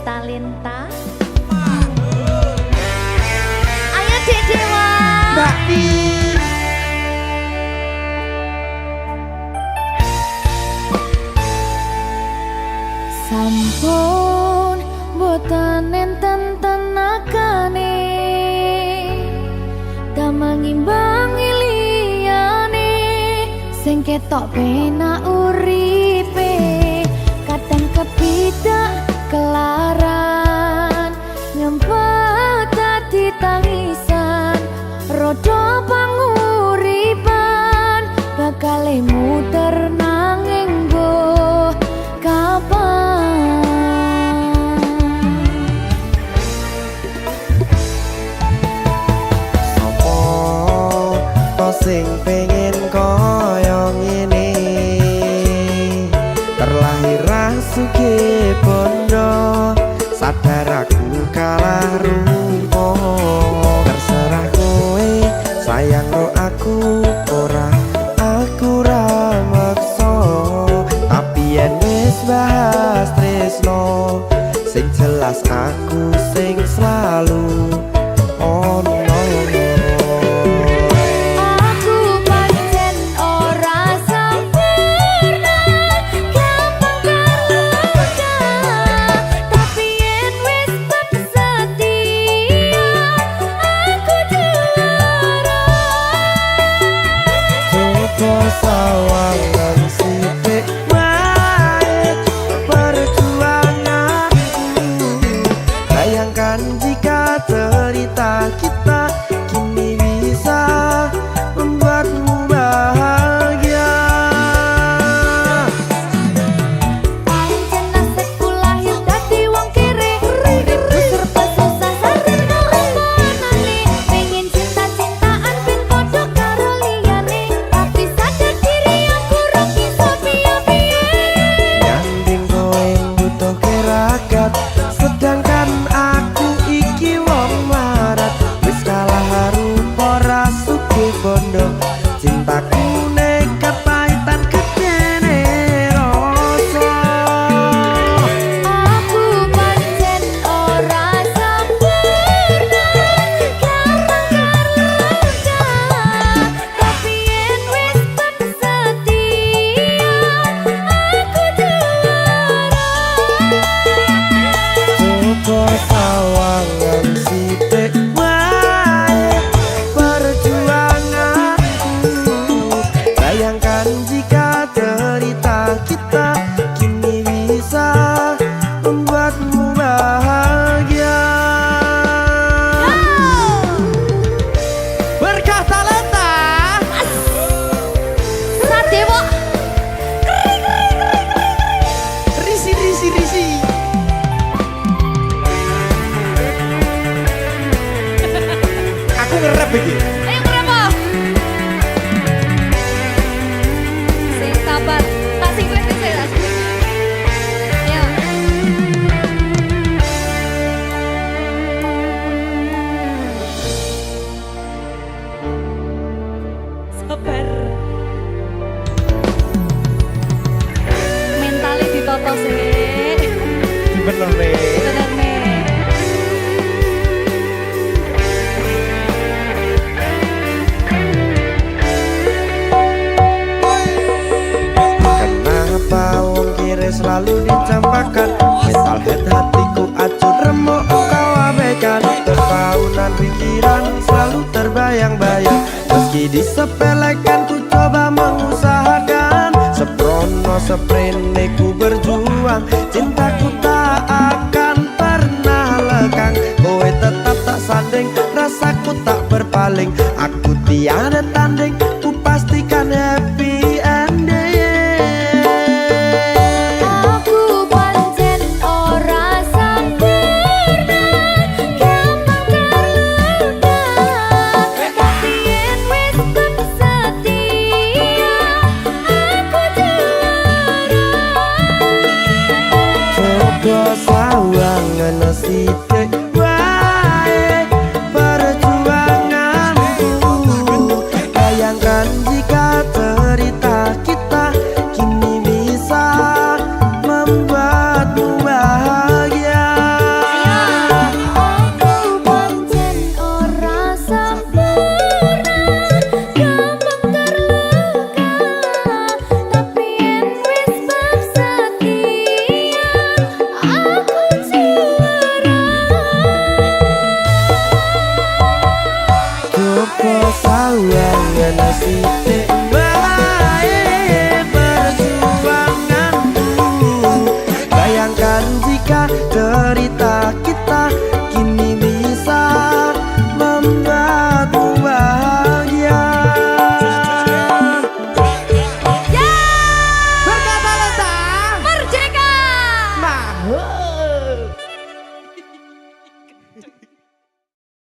talenta. Ayo Dek Dewa. Mbak Di. Sampun boten enten tenagane damang imbangi liyane sing ketok penak uripe kadang kepidak kelaran nyempet dadi tangisan rodo panguripan bakal muter nanging mbuh kapan. Sopo to sing pengen koyo ngene terlahir sugih bondo sadar aku kalah rumpo terserah kowe sayang ro aku ora aku ra maksa tapi yen wis bahas tresno sing jelas aku sing selalu ono. Aku pancen ora sempurna gampang terluka tapi yen wis tak setia aku juara. Coba sawangan sithik wae perjuanganku bayangkan jika cerita kita kini bisa membuatmu bahagia. Pancen nasibku lahir dadi wong kere uripku serba susah sadar kalemonane pengen cinta-cintaan ben padha karo liyane tapi sadar diri aku ora bisa piye-piye. Nyanding kowe butuh keragat sedangkan aku iki wong marat wis kalah rupa ra sugih bondo cintaku nekat pahitan gedene rasa. Aku pancen ora sempurna gampang terluka tapi yen wis tak setia aku juara. Coba sawangan sithik wae perjuanganku bayangkan jika cerita kita kini bisa membuatmu bahagia. Berkah talenta Sadewo risi. Aku ngerap iki. ayo berapa? Sing sabar, tak sing kowe sing sehat. Ayo. Sabar. Mentalnya ditata sih. Bener nih. Bener nih. Kenapa wong kiri selalu dicampakkan mental head hatiku acur remuk kau abaikan terpaunan pikiran selalu terbayang-bayang meski disepelekan ku coba mengusahakan seprono seprene ku berjuang cintaku tak akan pernah lekang kowe tetap tak sanding rasaku tak berpaling aku tiada